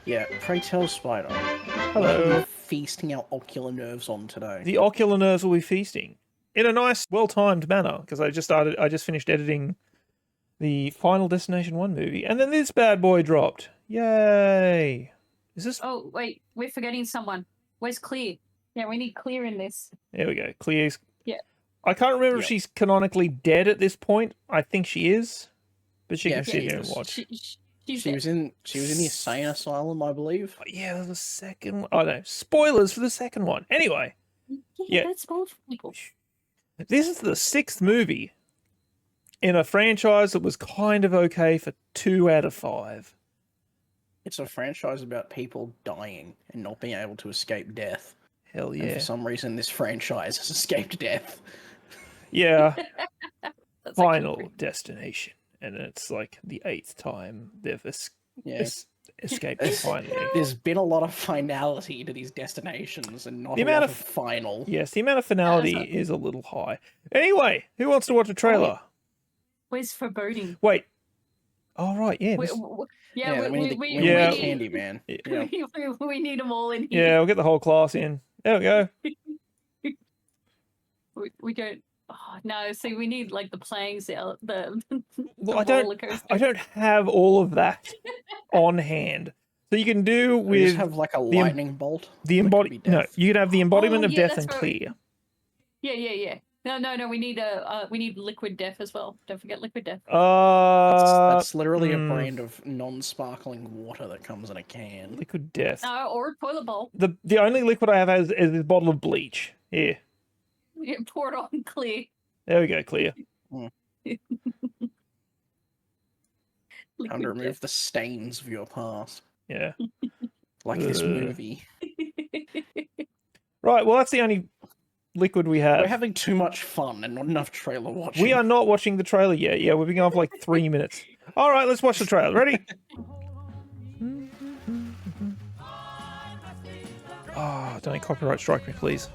Yeah, pray tell, Spider. What are Hello. we feasting our ocular nerves on today? The ocular nerves will be feasting in a nice, well-timed manner because I just finished editing the Final Destination 1 movie, and then this bad boy dropped. Yay! Is this? Oh, wait, we're forgetting someone. Where's Clear? Yeah, we need Clear in this. There we go. Clear's. Yeah. I can't remember if Yep. she's canonically dead at this point. I think she is, but she Yeah, can sit she here and is. watch. She was in the insane asylum, I believe. Yeah, there's a second one. Oh no, spoilers for the second one. Anyway, Yeah. That's both people. this is the 6th movie in a franchise that was kind of okay for 2 out of 5. It's a franchise about people dying and not being able to escape death. Hell And yeah. for some reason, this franchise has escaped death. Yeah, That's Final actually Destination. And it's like the 8th time they've Yeah. escaped it finally. There's been a lot of finality to these destinations and not The a amount lot of- of final. Yes, the amount of finality that's is a little high. Anyway, who wants to watch a trailer? Where's Foreboding? Wait. All right, yeah. this- Yeah, we need we Yeah. the Candyman. Yeah. Yeah. we need them all in here. Yeah, we'll get the whole class in. There we go. We don't. Oh, no, see, we need like the playing cell, the Well, roller coaster. I don't have all of that on hand. So you can do We just with have like a the em- lightning bolt. the that could embody. be No, death. you can have the embodiment Oh, of yeah, death and that's right. clear. Yeah. No. We need liquid death as well. Don't forget liquid death. That's literally a hmm. brand of non-sparkling water that comes in a can. Liquid death. Or a toilet bowl. The only liquid I have is this bottle of bleach. Here. Yeah, pour it on Clear. There we go, clear. Time Liquid to remove the stains of your past, Yeah. like this Ugh. movie. death. Right, well that's the only liquid we have. We're having too much fun and not enough trailer watching. We are not watching the trailer yet. Yeah, we've been going for like 3 minutes. All right, let's watch the trailer. Ready? Oh, don't copyright strike me, please.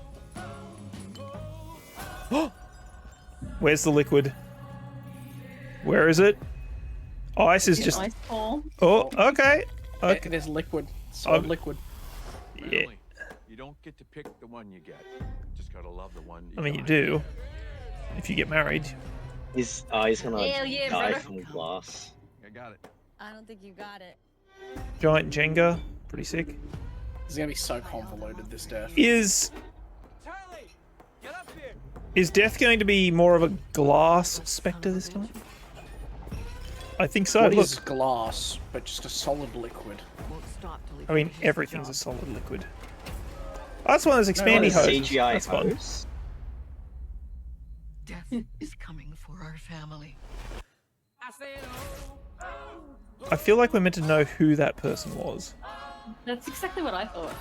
Where's the liquid? Where is it? Ice is just... Ice ball. Oh, okay. Okay, Okay. there's liquid. Solid Oh. liquid. Yeah. Really? You don't get to pick the one you get. Just gotta love the one. I mean, you got. do. If you get married. He's gonna Hell yeah, die brother. from glass. I got it. I don't think you got it. Giant Jenga. Pretty sick. It's gonna be so convoluted, this death. Is Charlie, get up here. Death going to be more of a glass spectre this time? I think so. What Look, is glass, but just a solid liquid? Won't stop till he I mean, finishes the everything's a job. solid liquid. Oh, that's one of those expandy No, hoses. CGI That's fun. hose. Death is coming for our family. I feel like we're meant to know who that person was. That's exactly what I thought.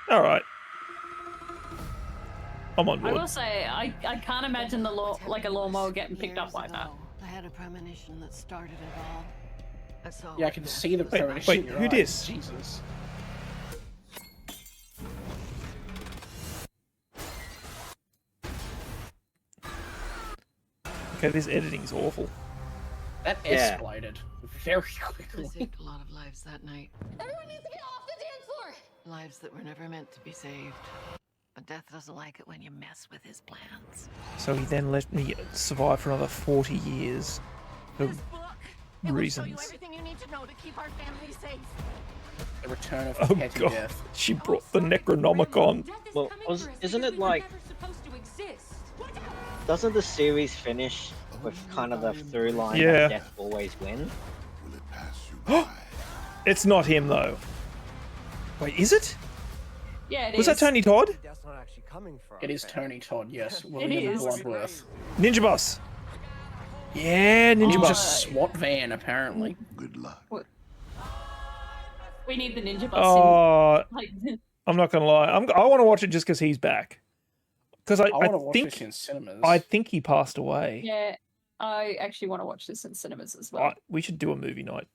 All right. I'm on I will board. say, I can't imagine the like a lawnmower getting picked up Years like that. ago, I had a premonition that started it all. I saw Yeah, I can see the Wait, premonition wait, in your who eyes. dis? Jesus. Okay, this editing's awful. That Yeah. escalated very I quickly. saved a lot of lives that night. Everyone needs to get off the dance floor! Lives that were never meant to be saved. But Death doesn't like it when you mess with his plans. So he then let me survive for another 40 years. For It will show you reasons. everything you need to know to keep our family safe. The return of Oh petty god, death. she brought the Necronomicon. Well, isn't it like? Doesn't the series finish with kind of the through line Yeah. that death always wins? It's not him though. Wait, is it? Yeah, it is. Was that Tony Todd? That's not actually coming for It is Tony Todd, yes. William is. Bloodworth. Ninja Boss. Yeah, Ninja Ninja Boss. SWAT van, apparently. We need the ninja bus. Oh, Like, I'm not gonna lie. I want to watch it just because he's back. Because I want to I watch think this in cinemas. I think he passed away. yeah, I actually want to watch this in cinemas as well. We should do a movie night.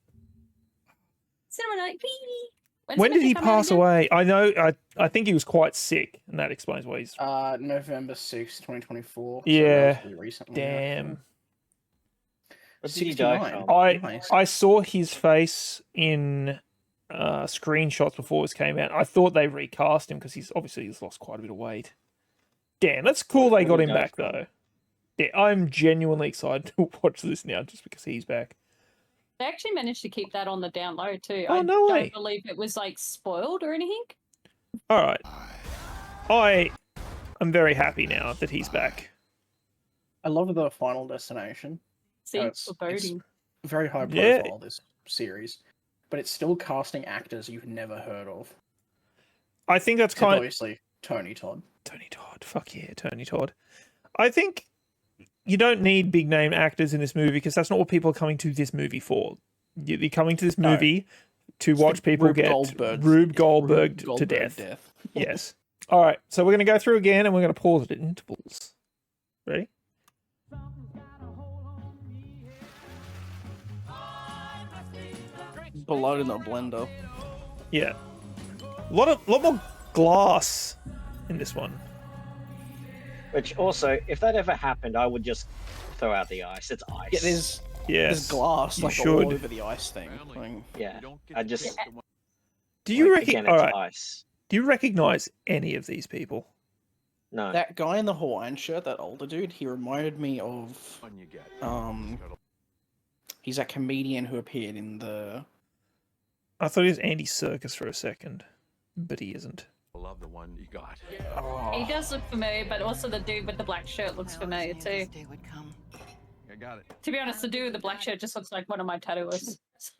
Cinema night, baby. When did he come out pass again? away? I know. I think he was quite sick, and that explains why he's. November 6th, 2024. so Yeah. relatively recently, Damn. actually. What did he die 69. from? Nice. I saw his face in screenshots before this came out. I thought they recast him because he's lost quite a bit of weight. Damn, that's cool they got him back though. Yeah, I'm genuinely excited to watch this now just because he's back. They actually managed to keep that on the down low too. Oh, I no way. don't believe it was like spoiled or anything. All right, I am very happy now that he's back. I love the Final Destination. See, It's foreboding. very high Yeah. profile, this series, but it's still casting actors you've never heard of. I think that's Except kind obviously Tony Todd. Tony Todd. Fuck yeah, Tony Todd. I think you don't need big name actors in this movie because that's not what people are coming to this movie for. You're coming to this No. movie to It's watch the people Rube get Goldberg- Rube it's Goldberg Rube to Goldberg death. Yes. All right, so we're going to go through again and we're going to pause it at intervals. Ready? Blood in a blender. Yeah. A lot more glass in this one. Which also, if that ever happened, I would just throw out the ice. It's ice. Yeah, there's Yes. glass you like should. all over the ice thing. Family. Like, Yeah, You don't get I to just- pick the one- Do you like, again, recognize? it's All right. ice. Do you recognize any of these people? No. that guy in the Hawaiian shirt, that older dude, he reminded me of one you get. he's that comedian who appeared in the I thought he was Andy Serkis for a second, but he isn't. I love the one you got. He does look familiar, but also the dude with the black shirt looks I always familiar knew too. this day would come. I got it. To be honest, the dude with the black shirt just looks like one of my tattooers. So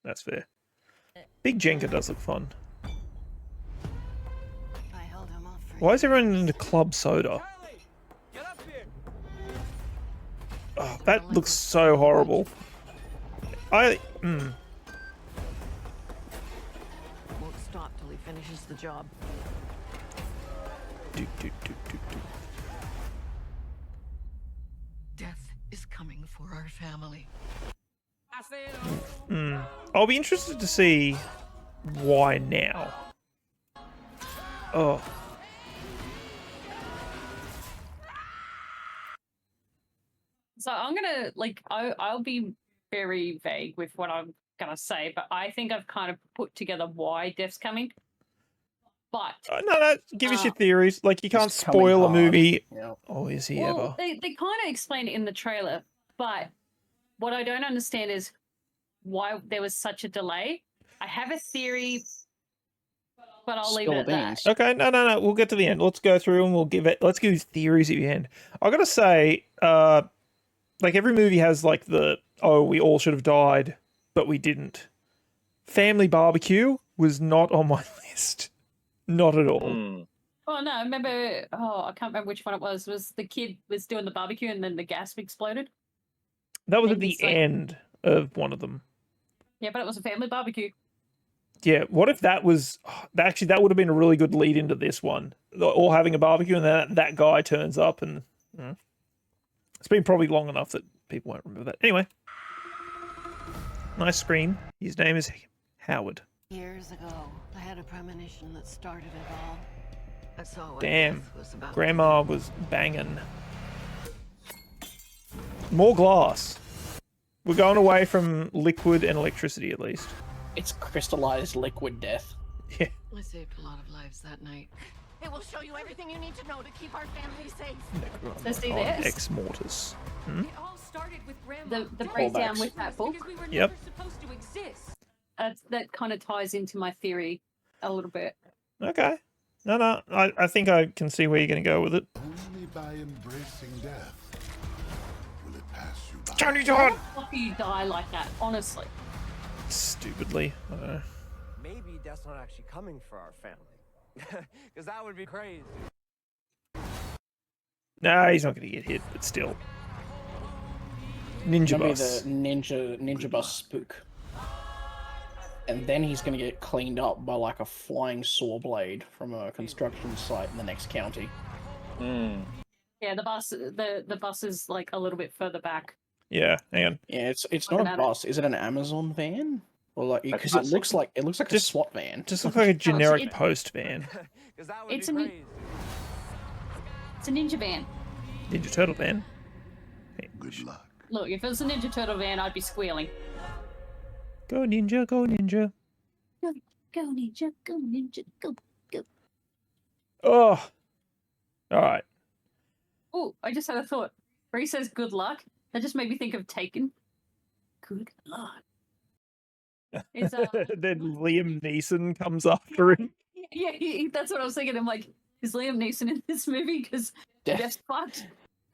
That's fair. Big Jenga does look fun. I held him off for Why is everyone into club soda? Get up here. Oh, that looks so horrible. Won't stop till he finishes the job. Do, do, do, do, do. Death is coming for our family. I'll be interested to see why now. Oh. So I'm gonna I'll be very vague with what I'm gonna say, but I think I've kind of put together why Death's coming. But No, give us your theories. Like, you can't He's coming spoil a hard. movie. Yeah. Oh, is he well, ever? they kind of explain it in the trailer, but what I don't understand is why there was such a delay. I have a theory, but I'll leave Spill it at the that. beans. Okay, no. We'll get to the end. Let's go through and let's give theories at the end. I gotta say, like, every movie has like we all should have died, but we didn't. Family Barbecue was not on my list. Not at all. Oh no, I remember. Oh, I can't remember which one it was. Was the kid was doing the barbecue and then the gas exploded? That was at And the he's like- end of one of them. Yeah, but it was a family barbecue. Yeah, what if that was actually that would have been a really good lead into this one? All having a barbecue and then that guy turns up and it's been probably long enough that people won't remember that. Anyway, nice scream. His name is Howard. Years ago, I had a premonition that started it all. I saw what Damn, death was about. Grandma was banging. More glass. We're going away from liquid and electricity at least. It's crystallized liquid death. Yeah. I saved a lot of lives that night. It will show you everything you need to know to keep our family safe. So see On this? Ex Mortis. It all started with Grandma. The breakdown Callbacks. with that book. Because we were Yep. never supposed to exist. That kind of ties into my theory a little bit. Okay. No. I think I can see where you're going to go with it. Only by embracing death will it pass you by. Tony How Todd! the fuck do you die like that? Honestly. Stupidly. I don't know. Maybe Death's not actually coming for our family. Because that would be crazy. No, he's not going to get hit, but still. Ninja Gonna be Bus. the ninja bus spook. And then he's gonna get cleaned up by like a flying saw blade from a construction site in the next county. Yeah, the bus is like a little bit further back. Yeah, hang on. Yeah, it's not Looking a at it. bus. Is it an Amazon van? Or like because it looks like a Just- SWAT van. Just looks like a generic it- post van. Because that would It's be a crazy. It's a ninja van. Ninja Turtle van. Good luck. Look, if it was a Ninja Turtle van, I'd be squealing. Go ninja, go ninja. Go Ninja, go Ninja, go. Oh. All right. Oh, I just had a thought. Where he says good luck, that just made me think of Taken. Good luck. Is, Then Liam Neeson comes after him. yeah, that's what I was thinking. I'm like, is Liam Neeson in this movie? Because Death's fucked.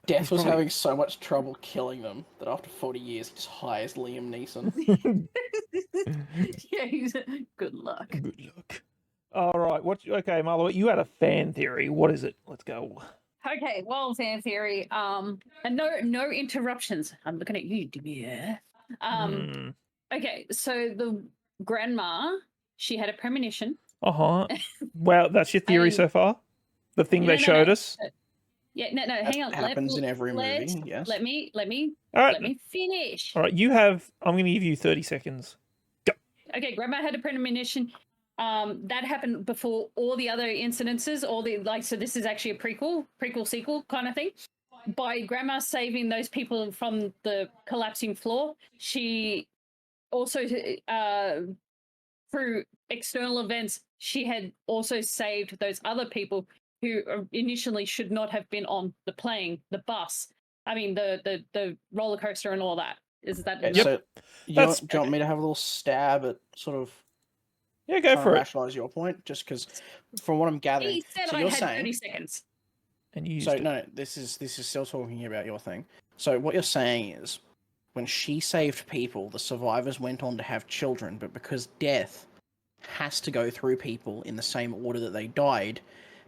Death was having so much trouble killing them that after 40 years, he just hires Liam Neeson. Yeah, he's good luck. Good luck. All right. Okay, Marlo, you had a fan theory. What is it? Let's go. Okay, well, fan theory. And no interruptions. I'm looking at you, dear. Okay, so the grandma, she had a premonition. Uh-huh. Wow, that's your theory so far? The thing they showed us? Yeah, no, hang on. Happens in every movie, yes. Let me All right. let me finish. All right, I'm going to give you 30 seconds. Go. Okay, grandma had a premonition. That happened before all the other incidences, so this is actually a prequel sequel kind of thing. By grandma saving those people from the collapsing floor, she also through external events, she had also saved those other people who initially should not have been on the plane, the bus. I mean, the roller coaster and all that. Is that? Okay, so do you want me to have a little stab at sort of? Yeah, go for it. Rationalize your point, just because from what I'm gathering, He said so I you're had saying 30 seconds. And you no, this is still talking about your thing. So what you're saying is, when she saved people, the survivors went on to have children, but because death has to go through people in the same order that they died,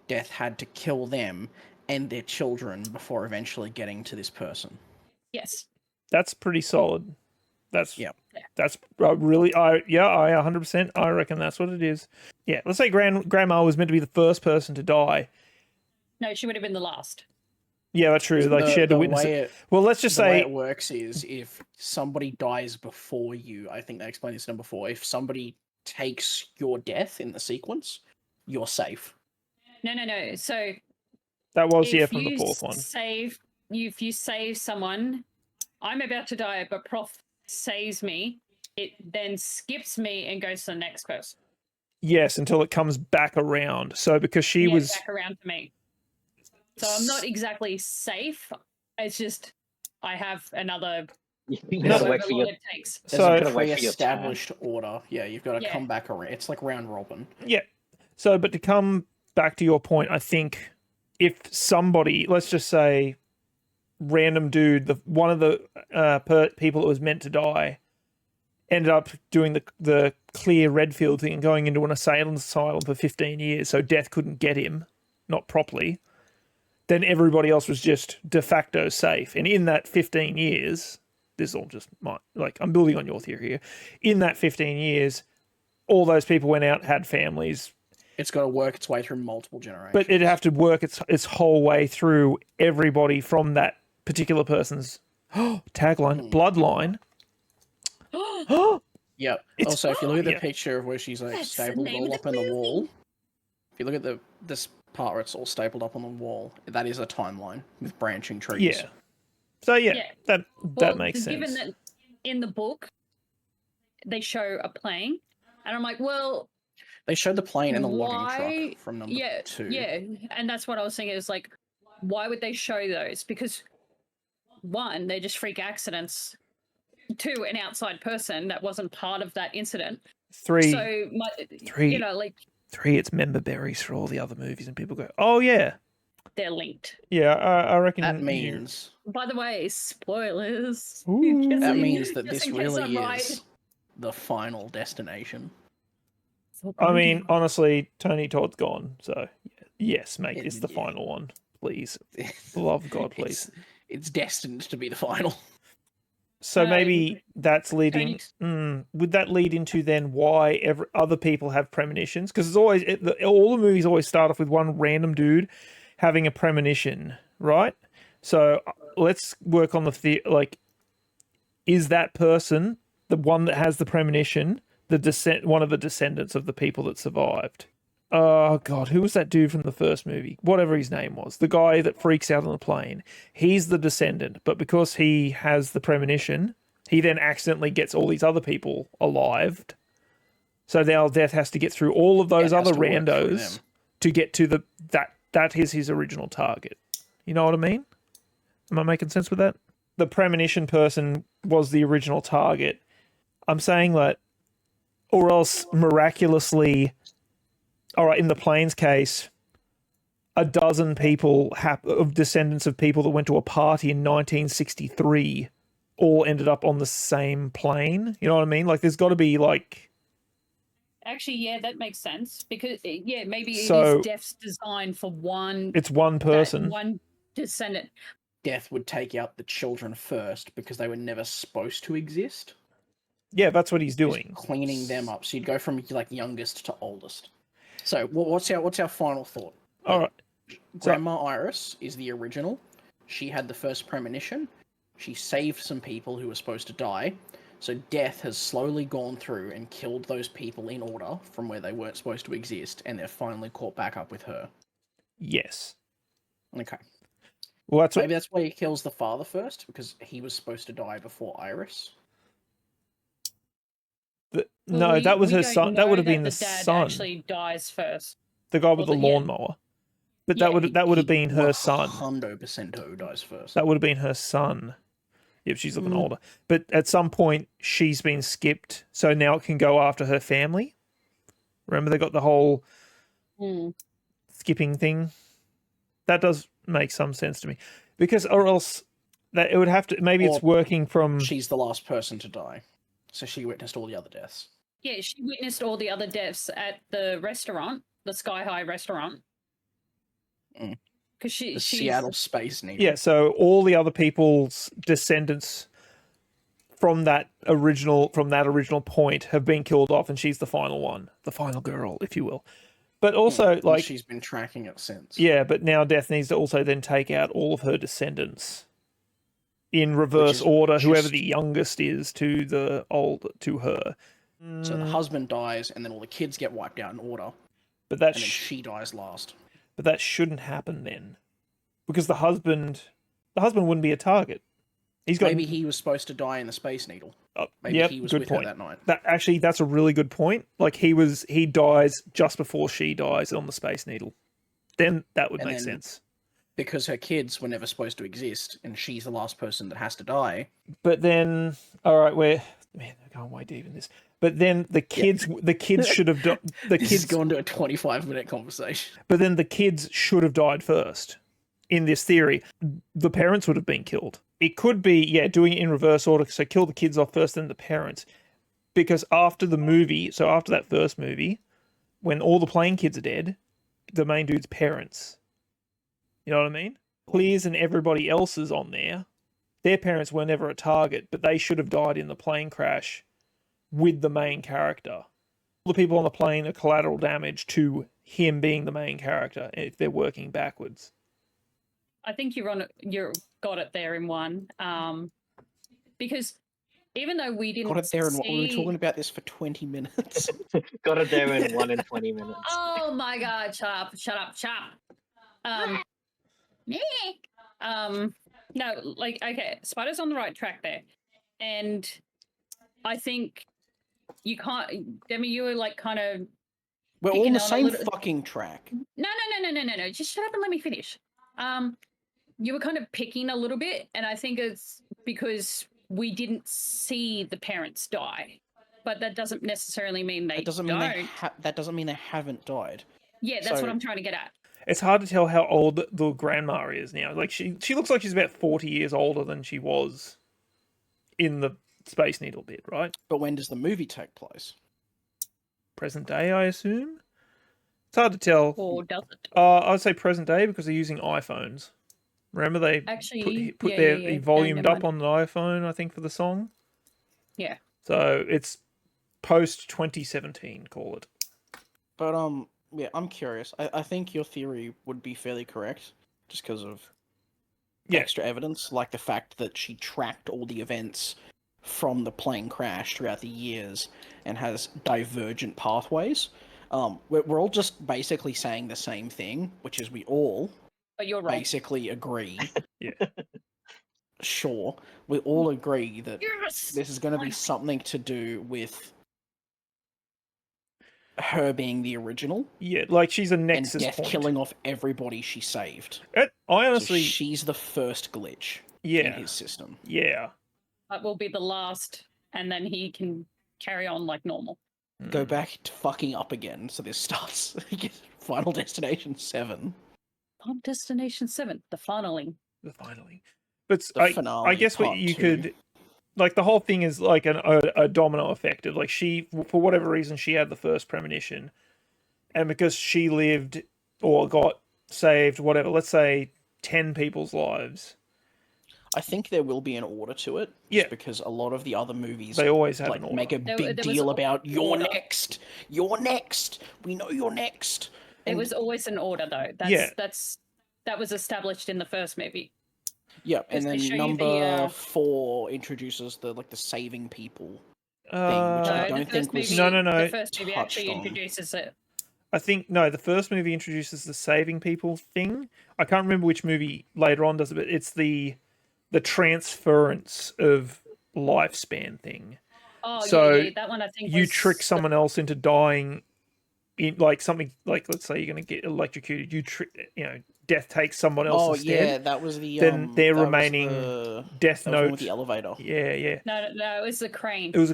death had to kill them and their children before eventually getting to this person. Yes. That's pretty solid. That's really, I 100%. I reckon that's what it is. Yeah, let's say grandma was meant to be the first person to die. No, she would have been the last. Yeah, that's true. Like she had to witness it. Well, let's just say the way it works is if somebody dies before you. I think they explained this number before. If somebody takes your death in the sequence, you're safe. No. So that was from the fourth one. If you save someone, I'm about to die, but Prof saves me. It then skips me and goes to the next person. Yes, until it comes back around. So because she was back around to me. So I'm not exactly safe. It's just I have another. You gotta wait for your. It takes. There's a pre-established order. Yeah, you've got to come back around. It's like round robin. Yeah. So, but to come back to your point, I think if somebody, let's just say, random dude, one of the people that was meant to die, ended up doing the clear Redfield thing and going into an asylum for 15 years, so death couldn't get him, not properly, then everybody else was just de facto safe. And in that 15 years, this is all just I'm building on your theory here. In that 15 years, all those people went out, had families. It's got to work its way through multiple generations. But it'd have to work its whole way through everybody from that particular person's tagline, bloodline. Yep. Also, if you look at the picture of where she's like stapled all up in the wall, if you look at this part where it's all stapled up on the wall, that is a timeline with branching trees. Yeah. So that makes sense. Given that in the book they show a plane, and I'm like, well, they showed the plane in the logging truck from number 2. Yeah, and that's what I was thinking. Is like, why would they show those? Because 1, they're just freak accidents. 2, an outside person that wasn't part of that incident. 3, so 3, 3, it's member berries for all the other movies, and people go, oh yeah, they're linked. Yeah, I reckon that means. By the way, spoilers. That means that this really is the final destination. I mean, honestly, Tony Todd's gone, so yes, make this the final one, please. Love God, please. It's destined to be the final. So maybe that's leading. Would that lead into then why other people have premonitions? Because it's always all the movies always start off with one random dude having a premonition, right? So let's work on is that person the one that has the premonition, one of the descendants of the people that survived? Oh god, who was that dude from the first movie? Whatever his name was, the guy that freaks out on the plane. He's the descendant, but because he has the premonition, he then accidentally gets all these other people alive. So now Death has to get through all of those other randos to get to that is his original target. You know what I mean? Am I making sense with that? The premonition person was the original target. I'm saying that, or else miraculously, all right, in the plane's case, a dozen people of descendants of people that went to a party in 1963 all ended up on the same plane. You know what I mean? Like, there's got to be like. Actually, yeah, that makes sense because maybe it So- is Death's design for one. It's one person. One descendant. Death would take out the children first because they were never supposed to exist. Yeah, that's what he's doing. He's cleaning them up. So you'd go from like youngest to oldest. So what's our final thought? All right. Grandma Iris is the original. She had the first premonition. She saved some people who were supposed to die. So Death has slowly gone through and killed those people in order from where they weren't supposed to exist, and they're finally caught back up with her. Yes. Okay. Well, Maybe that's why he kills the father first, because he was supposed to die before Iris. No, that was her son. That would have been the dad son. Actually dies first. The guy with the lawnmower. But that would have been her son. 100% dies first. That would have been her son. If she's looking older. But at some point, she's been skipped, so now it can go after her family. Remember, they got the whole skipping thing? That does make some sense to me. Because, or else, that it would have to, maybe it's working from... She's the last person to die, so she witnessed all the other deaths. Yeah, she witnessed all the other deaths at the restaurant, the Sky High restaurant. Because she's Seattle Space Needle. Yeah, so all the other people's descendants from that original point have been killed off, and she's the final one, the final girl, if you will. But also, like, she's been tracking it since. Yeah, but now Death needs to also then take out all of her descendants in reverse order, whoever the youngest is to her. So the husband dies, and then all the kids get wiped out in order. But that and then she dies last. But that shouldn't happen then, because the husband wouldn't be a target. Maybe he was supposed to die in the Space Needle. Maybe he was with her that night. That's a really good point. Like he dies just before she dies on the Space Needle. Then that would make sense. Because her kids were never supposed to exist, and she's the last person that has to die. But then, all right, we're going way deep in this. But then the kids should have died. This has gone to a 25-minute conversation. But then the kids should have died first. In this theory, the parents would have been killed. It could be, doing it in reverse order. So kill the kids off first, then the parents. Because after the movie, so after that first movie, when all the plane kids are dead, the main dude's parents. You know what I mean? Clears and everybody else is on there. Their parents were never a target, but they should have died in the plane crash with the main character. All the people on the plane are collateral damage to him being the main character if they're working backwards. I think you got it there in one. Because even though we didn't got it there in one. We were talking about this for 20 minutes. Got it there in 1 in 20 minutes. Oh my god, shut up. No, like, okay, Spider's on the right track there. And I think you can't, Demi, you were like kind of... We're all on the same fucking track. No. Just shut up and let me finish. You were kind of picking a little bit, and I think it's because we didn't see the parents die. But that doesn't necessarily mean they don't. That doesn't mean they haven't died. Yeah, that's what I'm trying to get at. It's hard to tell how old the grandma is now. Like she looks like she's about 40 years older than she was in the Space Needle bit, right? But when does the movie take place? Present day, I assume. It's hard to tell. Or does it? I would say present day because they're using iPhones. Remember they put their volumed up on the iPhone, I think, for the song. Yeah. So it's post 2017, call it. But yeah, I'm curious. I think your theory would be fairly correct, just because of extra evidence, like the fact that she tracked all the events from the plane crash throughout the years and has divergent pathways. we're all just basically saying the same thing, which is we all But you're right. basically agree. Yeah. Sure, we all agree that Yes. this is going to be something to do with her being the original Yeah, like she's a and nexus Death point. killing off everybody she saved. I So honestly, she's the first glitch in yeah, his system. yeah. That will be the last, and then he can carry on like normal. Go Mm. back to fucking up again. So this starts Final Destination 7. On Destination 7, the finaling. The finally, but The I finale, guess what part you 2. could, like, the whole thing is like a domino effect of like she, for whatever reason, she had the first premonition, and because she lived or got saved, whatever, let's say 10 people's lives. I think there will be an order to it. Yeah. Just because a lot of the other movies They always have like an order. make a There big was deal about you're order. next. You're next. We know you're next. It And- was always an order, though. Yeah. That was established in the first movie. Yeah, and Because they then show you number the, 4 introduces the saving people thing, which Uh, I the don't first think was No, no, no. The first movie actually touched on. introduces it. I think no, the first movie introduces the saving people thing. I can't remember which movie later on does it, but it's the transference of lifespan thing. Oh, So yeah, that one I think You was trick someone else into dying in like something like, let's say you're going to get electrocuted. Death takes someone else Oh instead. yeah, that was the Then their that was remaining the- Death that was the one Note. with the elevator. Yeah, yeah. No, it was the crane. It was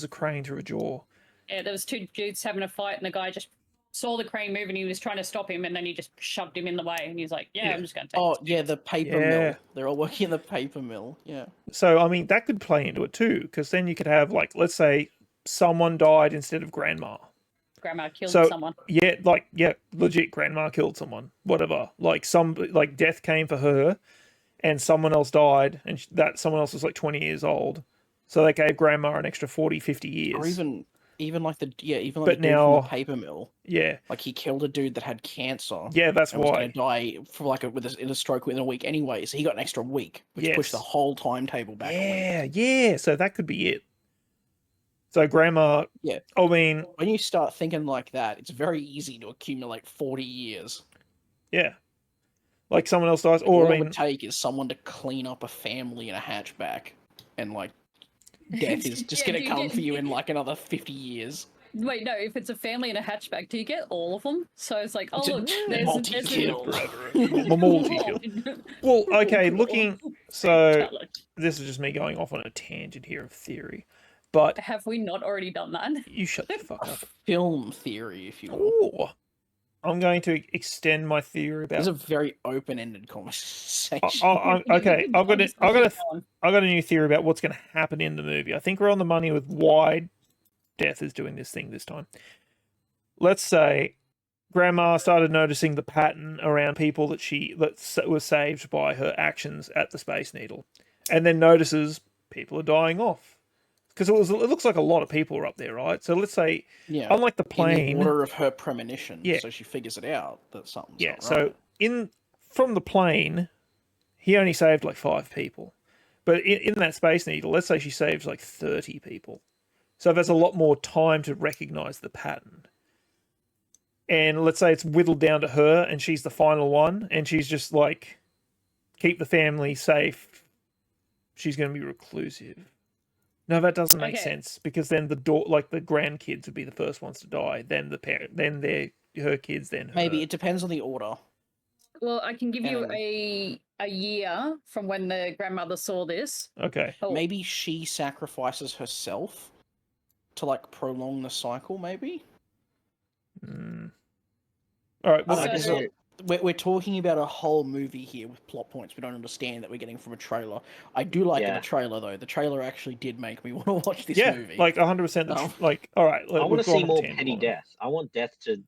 a crane through a jaw. Yeah, there was 2 dudes having a fight, and the guy just saw the crane move, and he was trying to stop him, and then he just shoved him in the way, and he's like, "Yeah, Yeah. I'm just going to take." Oh this yeah, dude." the paper Yeah. mill. They're all working in the paper mill. Yeah. So I mean that could play into it too, because then you could have like, let's say someone died instead of grandma. Grandma killed So someone. yeah, legit grandma killed someone. Whatever. Like death came for her, and someone else died, and that someone else was like 20 years old. So they gave grandma an extra 40, 50 years. Or even like But the dude from now- the paper mill. Yeah, Like he killed a dude that had cancer. yeah, that's And was why. going to die for in a stroke within a week anyway. So he got an extra week, which pushed the Yes. whole timetable back a week. Yeah. So that could be it. So grandma. Yeah. I mean, When you start thinking like that, it's very easy to accumulate 40 years. yeah. Like someone else dies, All or I it mean, would take is someone to clean up a family in a hatchback, and like death is just Yeah, going to do you come get- for you in like another 50 years. Wait, no, if it's a family in a hatchback, do you get all of them? So it's like, oh, look, there's multi-kill. multi-kill. Well, okay, looking. So this is just me going off on a tangent here of theory, but Have we not already done that? you shut the fuck up. Film theory, if you will. Ooh. I'm going to extend my theory about. It's a very open-ended conversation. Okay, I've got Just a keep going. I got a new theory about what's going to happen in the movie. I think we're on the money with why Death is doing this thing this time. Let's say Grandma started noticing the pattern around people that was saved by her actions at the Space Needle, and then notices people are dying off because it looks like a lot of people are up there, right? So let's say, Yeah. unlike the In plane, the order of her premonition. Yeah. So she figures it out that something's yeah. not So right. from the plane, he only saved like 5 people, but in that Space Needle, let's say she saves like 30 people. So there's a lot more time to recognize the pattern. And let's say it's whittled down to her and she's the final one and she's just like, keep the family safe. She's going to be reclusive. No, that doesn't make Okay. sense because then the grandkids would be the first ones to die, then the parent, then her kids, then her. Maybe it depends on the order. Well, I can give you Um, a year from when the grandmother saw this. Okay. Oh, Maybe she sacrifices herself to like prolong the cycle. Maybe. All right. I Well, don't know, So- there's we're talking about a whole movie here with plot points we don't understand that we're getting from a trailer. I do like Yeah. the trailer though. The trailer actually did make me want to watch this yeah, movie. like 100%. Oh. Like, all right. I want we've to see gone on more tangent petty on it. death. I want death to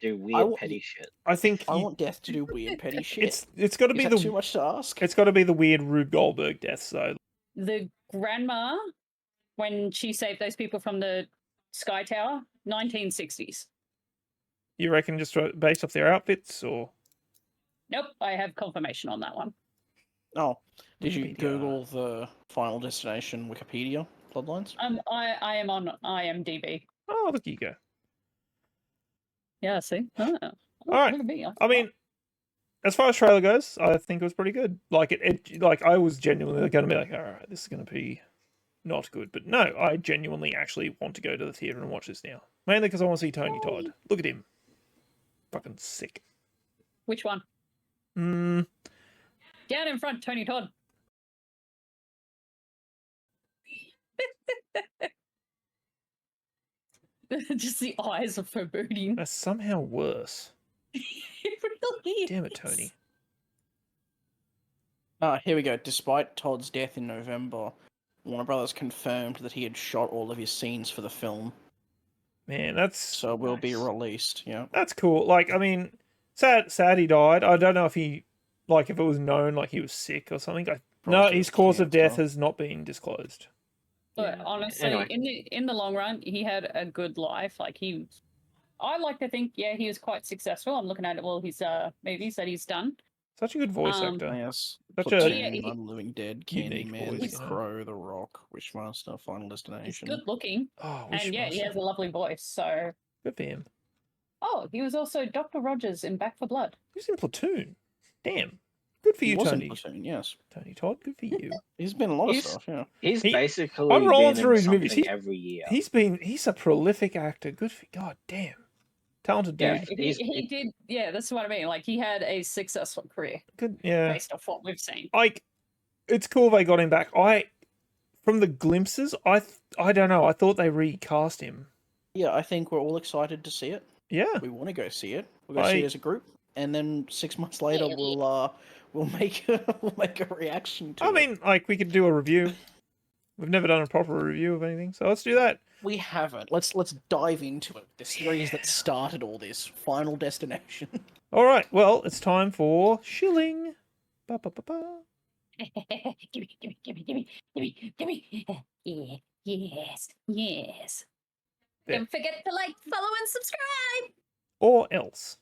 do weird want- petty shit. I think I want Death to do weird petty shit. it's got to Is be that the too much to ask? It's got to be the weird Rube Goldberg death. So the grandma, when she saved those people from the Sky Tower, 1960s. you reckon just based off their outfits, or Nope, I have confirmation on that one. Oh, did you Wikipedia. Google the Final Destination Wikipedia bloodlines? I am on IMDb. oh, look, you go. Yeah, see? Oh, All right. look at me. I mean, as far as trailer goes, I think it was pretty good. Like like I was genuinely going to be like, all right, this is going to be not good. But no, I genuinely actually want to go to the theater and watch this now. Mainly because I want to see Tony Todd. Look at him. Fucking sick. Which one? Hmm. Down in front, Tony Todd. Just the eyes of foreboding. That's somehow worse. It really Damn it, is. Tony. Here we go. Despite Todd's death in November, Warner Brothers confirmed that he had shot all of his scenes for the film, Man, that's so it will be Nice. released. Yeah. that's cool. Like, I mean, sad he died. I don't know if he, like, if it was known, like, he was sick or something. No, Probably his was cause of death cancer. has not been disclosed. But Yeah. honestly, Anyway. in the long run, he had a good life. Like I like to think, yeah, he was quite successful. I'm looking at all his movies that he's done. Such a good voice actor. Yes. Such a Platoon, Yeah, he- I'm Living Dead, unique Candyman, voice, The you know? Crow, The Rock, Wishmaster, Final He's Destination. good looking, Oh, and yeah, he has a lovely voice. So, good for him. oh, he was also Dr. Rogers in Back 4 Blood. He was in Platoon. Damn. Good for He you, was in Tony. Platoon, yes. Tony Todd, good for you. He's been in a lot of He's- stuff, yeah. He's He- basically I'm rolling been through in his movies. something He- every year. He's a prolific actor. Good for God damn. Talented Yeah. dude. He did, yeah, that's what I mean. Like, he had a successful career Good, yeah. based off what we've seen. Like, it's cool they got him back. From the glimpses, I don't know. I thought they recast him. Yeah, I think we're all excited to see it. Yeah. We want to go see it. We'll go see it as a group, and then 6 months later we'll make a reaction to I it. mean, like, we could do a review. We've never done a proper review of anything, so let's do that. We haven't. Let's dive into it. The series that started all this, Final Destination. All right. Well, it's time for shilling. Ba, ba, ba, ba. Gimme. Yeah, yes. There. Don't forget to like, follow, and subscribe. Or else.